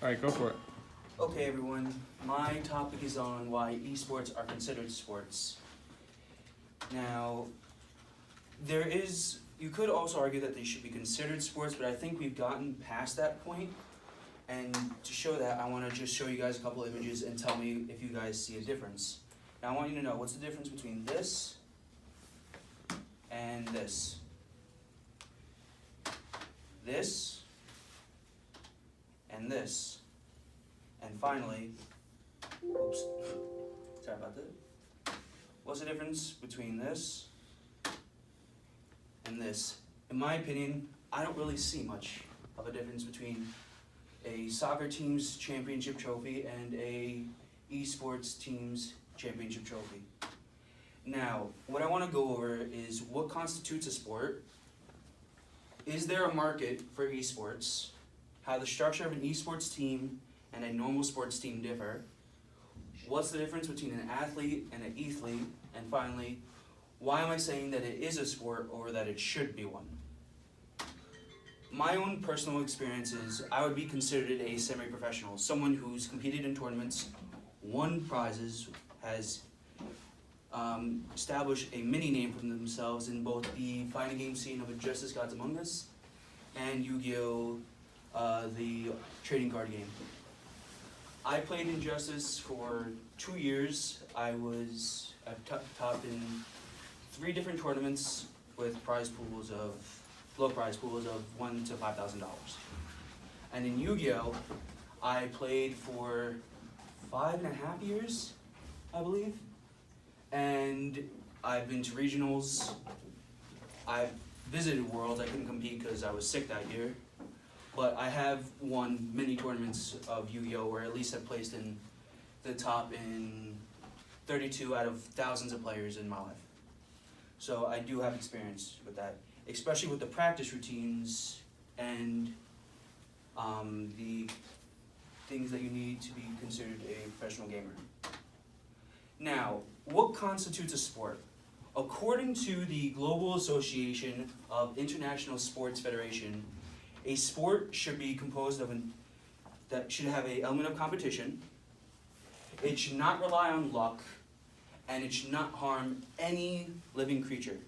All right, go for it. Okay, everyone. My topic is on why esports are considered sports. Now, you could also argue that they should be considered sports, but I think we've gotten past that point. And to show that, I want to just show you guys a couple images and tell me if you guys see a difference. Now, I want you to know, what's the difference between this and this? This and this. And finally, oops, sorry about that. What's the difference between this and this? In my opinion, I don't really see much of a difference between a soccer team's championship trophy and a esports team's championship trophy. Now, what I want to go over is what constitutes a sport. Is there a market for esports? How the structure of an esports team and a normal sports team differ? What's the difference between an athlete and an ethlete? And finally, why am I saying that it is a sport or that it should be one? My own personal experience is I would be considered a semi-professional, someone who's competed in tournaments, won prizes, has established a mini name for themselves in both the fighting game scene of Injustice Gods Among Us and Yu-Gi-Oh! The trading card game. I played Injustice for 2 years. I was at top in 3 different tournaments with low prize pools of $1,000 to $5,000. And in Yu-Gi-Oh! I played for 5.5 years, I believe. And I've been to regionals. I've visited Worlds. I couldn't compete because I was sick that year. But I have won many tournaments of Yu-Gi-Oh! Where at least I've placed in the top in 32 out of thousands of players in my life. So I do have experience with that, especially with the practice routines and the things that you need to be considered a professional gamer. Now, what constitutes a sport? According to the Global Association of International Sports Federation, a sport should be composed of that should have an element of competition. It should not rely on luck, and it should not harm any living creature.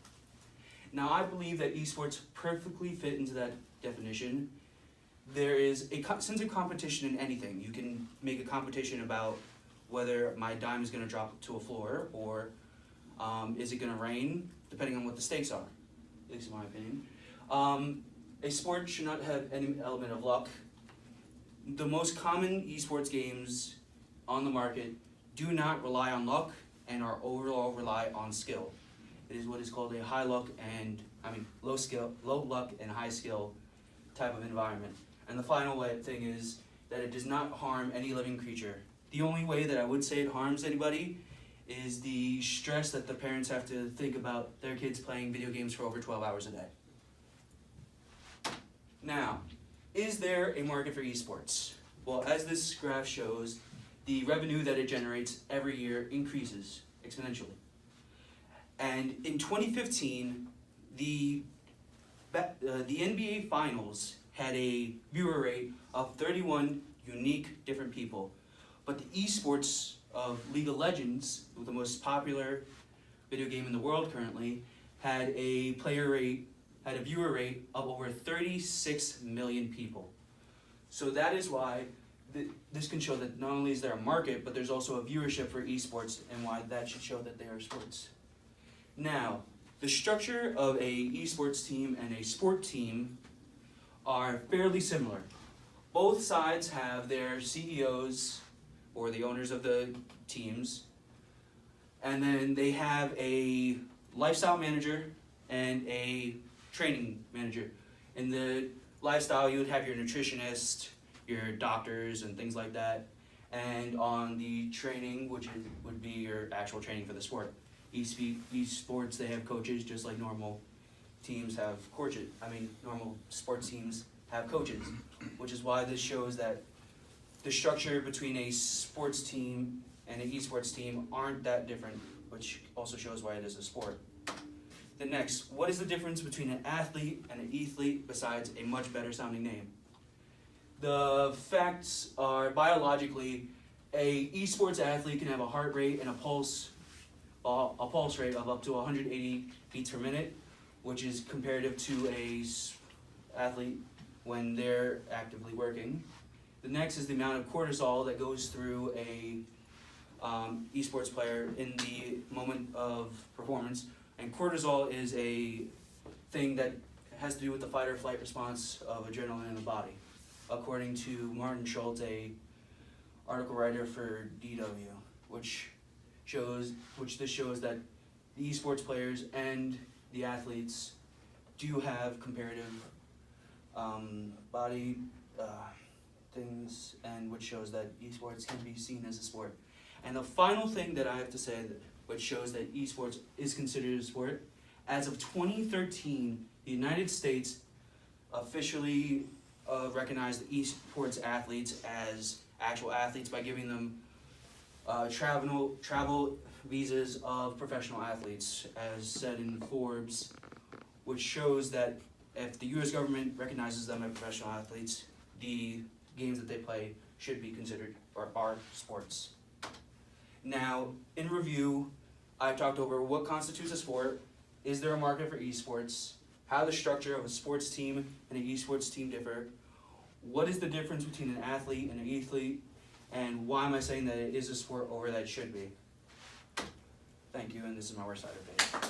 Now, I believe that esports perfectly fit into that definition. There is a sense of competition in anything. You can make a competition about whether my dime is going to drop to a floor or is it going to rain, depending on what the stakes are, at least in my opinion. A sport should not have any element of luck. The most common esports games on the market do not rely on luck and are overall rely on skill. It is what is called a low luck and high skill type of environment. And the final thing is that it does not harm any living creature. The only way that I would say it harms anybody is the stress that the parents have to think about their kids playing video games for over 12 hours a day. Now, is there a market for esports? Well, as this graph shows, the revenue that it generates every year increases exponentially. And in 2015, the NBA Finals had a viewer rate of 31 unique different people. But the esports of League of Legends, the most popular video game in the world currently, had a viewer rate of over 36 million people. So that is why this can show that not only is there a market, but there's also a viewership for esports, and why that should show that they are sports. Now, the structure of a esports team and a sport team are fairly similar. Both sides have their CEOs, or the owners of the teams, and then they have a lifestyle manager and a training manager. In the lifestyle, you would have your nutritionist, your doctors, and things like that. And on the training, which would be your actual training for the sport. Esports, they have coaches, just like normal teams have coaches. Normal sports teams have coaches, which is why this shows that the structure between a sports team and an esports team aren't that different, which also shows why it is a sport. The next, what is the difference between an athlete and an ethlete besides a much better sounding name? The facts are biologically, a esports athlete can have a heart rate and a pulse rate of up to 180 beats per minute, which is comparative to a athlete when they're actively working. The next is the amount of cortisol that goes through a esports player in the moment of performance. And cortisol is a thing that has to do with the fight or flight response of adrenaline in the body, according to Martin Schultz, a article writer for DW, which shows that the esports players and the athletes do have comparative body things, and which shows that esports can be seen as a sport. And the final thing that I have to say, which shows that esports is considered a sport, as of 2013, the United States officially recognized the esports athletes as actual athletes by giving them travel visas of professional athletes, as said in Forbes, which shows that if the U.S. government recognizes them as professional athletes, the games that they play should be considered or are sports. Now, in review, I've talked over what constitutes a sport, is there a market for esports, how the structure of a sports team and an esports team differ, what is the difference between an athlete and an athlete, and why am I saying that it is a sport over that it should be. Thank you, and this is my worst side of it.